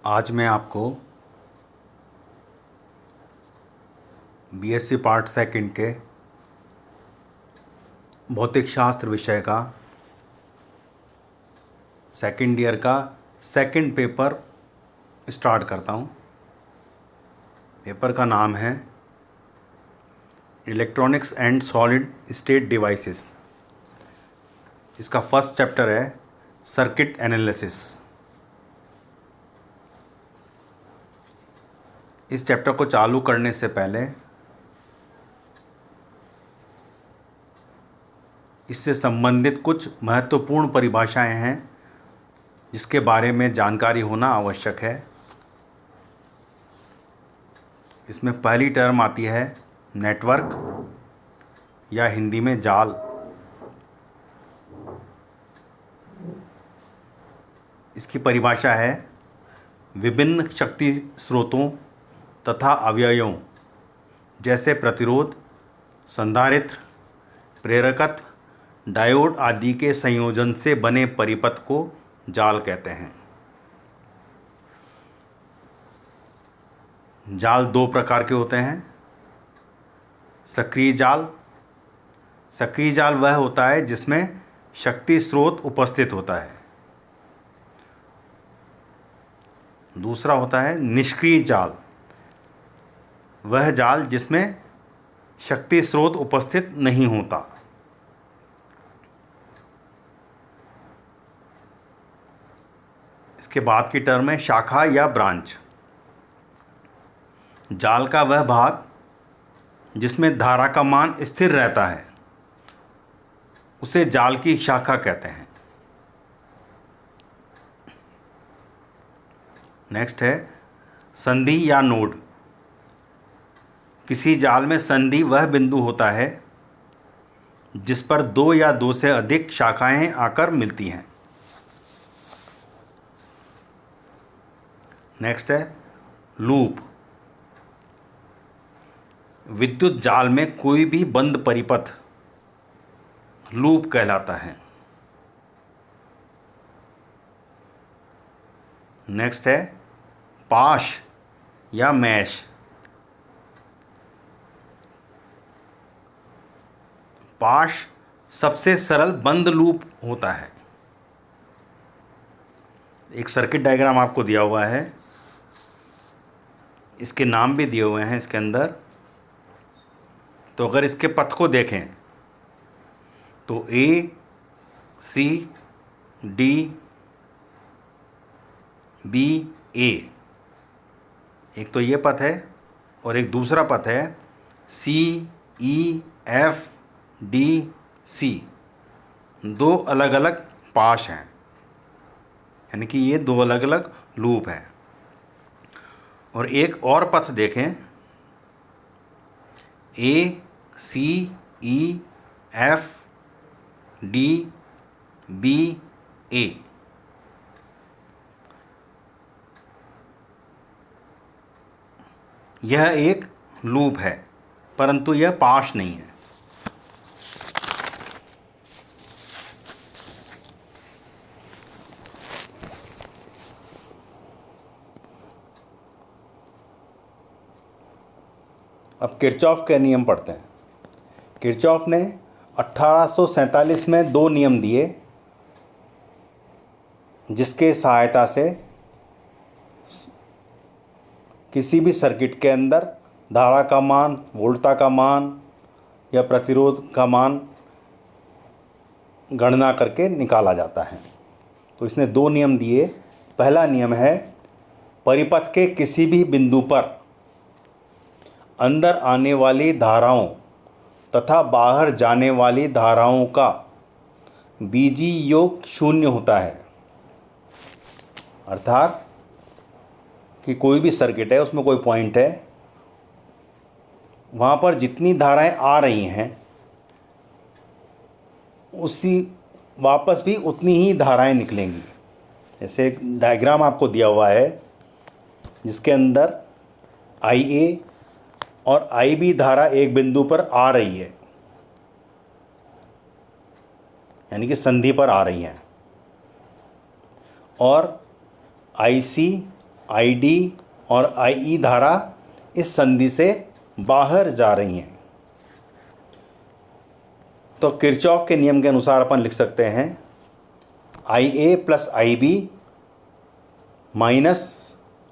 आज मैं आपको बीएससी पार्ट सेकंड के भौतिक शास्त्र विषय का सेकंड ईयर का सेकंड पेपर स्टार्ट करता हूँ। पेपर का नाम है electronics and solid state devices. इसका फर्स्ट चैप्टर है सर्किट एनालिसिस। इस चैप्टर को चालू करने से पहले इससे संबंधित कुछ महत्वपूर्ण परिभाषाएं हैं जिसके बारे में जानकारी होना आवश्यक है। इसमें पहली टर्म आती है नेटवर्क या हिंदी में जाल। इसकी परिभाषा है विभिन्न शक्ति स्रोतों तथा अवयवों जैसे प्रतिरोध, संधारित्र, प्रेरकत्व, डायोड आदि के संयोजन से बने परिपथ को जाल कहते हैं। जाल दो प्रकार के होते हैं। सक्रिय जाल। सक्रिय जाल वह होता है जिसमें शक्ति स्रोत उपस्थित होता है। दूसरा होता है निष्क्रिय जाल। वह जाल जिसमें शक्ति स्रोत उपस्थित नहीं होता। इसके बाद की टर्म है शाखा या ब्रांच। जाल का वह भाग जिसमें धारा का मान स्थिर रहता है उसे जाल की शाखा कहते हैं। नेक्स्ट है संधि या नोड। किसी जाल में संधि वह बिंदु होता है जिस पर दो या दो से अधिक शाखाएं आकर मिलती हैं। नेक्स्ट है लूप। विद्युत जाल में कोई भी बंद परिपथ लूप कहलाता है। नेक्स्ट है पाश या मैश। पाश सबसे सरल बंद लूप होता है। एक सर्किट डायग्राम आपको दिया हुआ है, इसके नाम भी दिए हुए हैं इसके अंदर। तो अगर इसके पथ को देखें तो ए, सी, डी, बी, ए, एक तो ये पथ है और एक दूसरा पथ है सी, ई, एफ, डी, सी। दो अलग अलग पाश हैं, यानी कि ये दो अलग अलग लूप हैं। और एक और पथ देखें ए, सी, ई, एफ, डी, बी, ए। यह एक लूप है परंतु यह पाश नहीं है। अब किरचॉफ के नियम पढ़ते हैं। किरचॉफ ने 1847 में दो नियम दिए जिसके सहायता से किसी भी सर्किट के अंदर धारा का मान, वोल्टता का मान या प्रतिरोध का मान गणना करके निकाला जाता है। तो इसने दो नियम दिए। पहला नियम है परिपथ के किसी भी बिंदु पर अंदर आने वाली धाराओं तथा बाहर जाने वाली धाराओं का बीजीय योग शून्य होता है। अर्थात कि कोई भी सर्किट है, उसमें कोई पॉइंट है, वहाँ पर जितनी धाराएं आ रही हैं उसी वापस भी उतनी ही धाराएं निकलेंगी। जैसे एक डायग्राम आपको दिया हुआ है जिसके अंदर IA और IB धारा एक बिंदु पर आ रही है, यानी कि संधि पर आ रही हैं, और IC ID और IE धारा इस संधि से बाहर जा रही हैं। तो किरचॉफ के नियम के अनुसार अपन लिख सकते हैं IA plus IB minus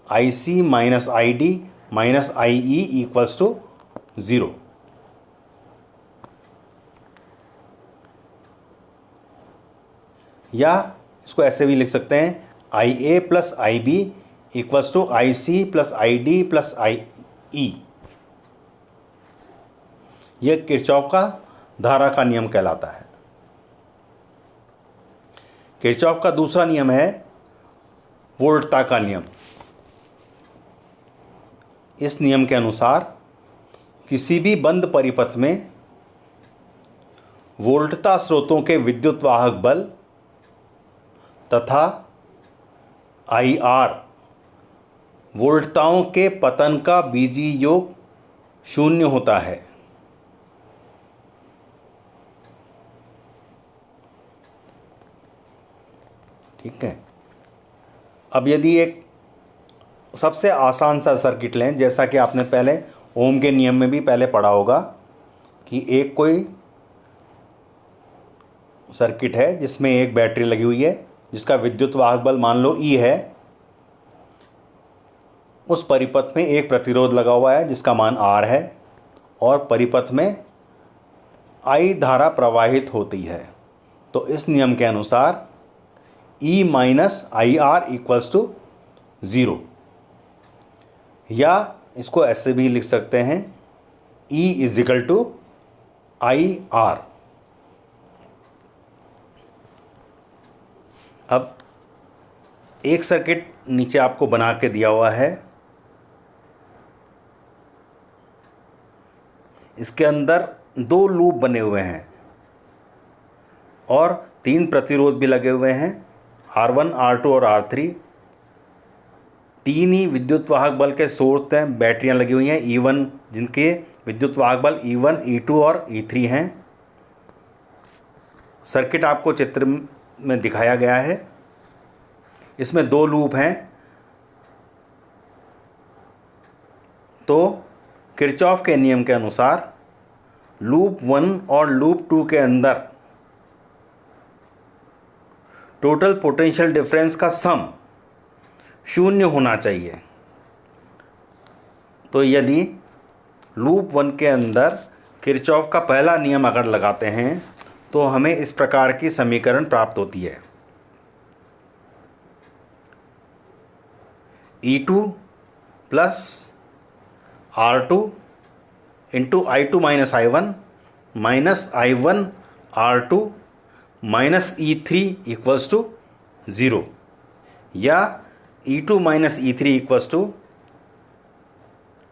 IC minus ID minus IE equals to 0। या इसको ऐसे भी लिख सकते हैं IA plus IB equals to IC plus ID plus IE। यह किरचॉफ का धारा का नियम कहलाता है। किरचॉफ का दूसरा नियम है वोल्टता का नियम। इस नियम के अनुसार किसी भी बंद परिपथ में वोल्टता स्रोतों के विद्युत वाहक बल तथा IR वोल्टताओं के पतन का बीजीय योग 0 होता है। ठीक है। अब यदि एक सबसे आसान सा सर्किट लें, जैसा कि आपने पहले ओम के नियम में भी पहले पढ़ा होगा कि एक कोई सर्किट है जिसमें एक बैटरी लगी हुई है जिसका विद्युत वाहक बल मान लो E है। उस परिपथ में एक प्रतिरोध लगा हुआ है जिसका मान R है और परिपथ में I धारा प्रवाहित होती है। तो इस नियम के अनुसार E minus IR equals to 0। या इसको ऐसे भी लिख सकते हैं E इजिकल टू IR। अब एक सर्किट नीचे आपको बना के दिया हुआ है। इसके अंदर 2 लूप बने हुए हैं और 3 प्रतिरोध भी लगे हुए हैं, R1, R2 और R3। 3 ही विद्युत वाहक बल के स्रोत हैं, बैटरियां लगी हुई हैं E1 जिनके विद्युत वाहक बल E1, E2 और E3 हैं। सर्किट आपको चित्र में दिखाया गया है। इसमें 2 लूप हैं। तो किरचॉफ के नियम के अनुसार लूप 1 और लूप 2 के अंदर टोटल पोटेंशियल डिफरेंस का सम 0 होना चाहिए। तो यदि लूप 1 के अंदर किरचॉफ का पहला नियम अगर लगाते हैं तो हमें इस प्रकार की समीकरण प्राप्त होती है। E2 plus R2 into I2 minus I1 minus I1 R2 minus E3 equals to 0। या E2 minus E3 equals to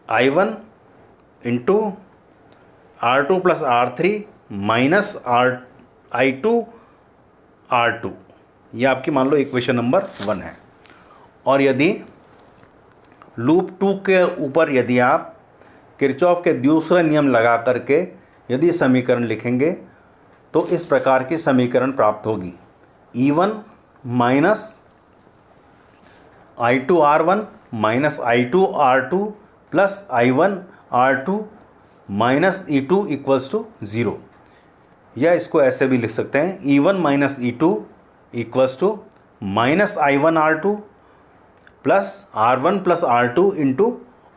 I1 into R2 plus R3 minus I2 R2। ये आपकी मान लो इक्वेशन नंबर 1 है। और यदि लूप 2 के ऊपर यदि आप किरचॉफ के दूसरा नियम लगा करके यदि समीकरण लिखेंगे तो इस प्रकार की समीकरण प्राप्त होगी। E1 minus I2 R1 minus I2 R2 plus I1 R2 minus E2 equals to 0। या इसको ऐसे भी लिख सकते हैं E1 minus E2 equals to minus I1 R2 plus R1 plus R2 into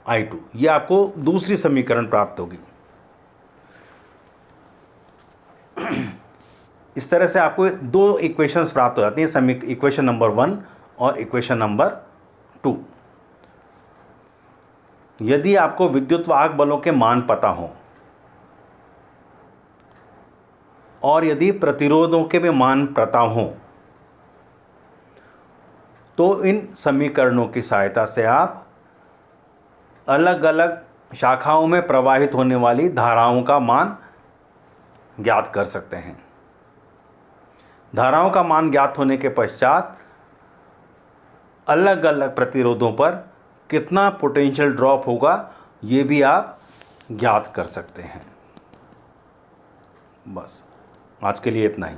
I2। ये आपको दूसरी समीकरण प्राप्त होगी। इस तरह से आपको 2 इक्वेशंस प्राप्त हो जाती हैं, इक्वेशन नंबर 1 और इक्वेशन नंबर 2। यदि आपको विद्युत वाहक बलों के मान पता हो और यदि प्रतिरोधों के भी मान पता हो तो इन समीकरणों की सहायता से आप अलग अलग शाखाओं में प्रवाहित होने वाली धाराओं का मान ज्ञात कर सकते हैं। धाराओं का मान ज्ञात होने के पश्चात अलग अलग प्रतिरोधों पर कितना पोटेंशियल ड्रॉप होगा ये भी आप ज्ञात कर सकते हैं। बस आज के लिए इतना ही।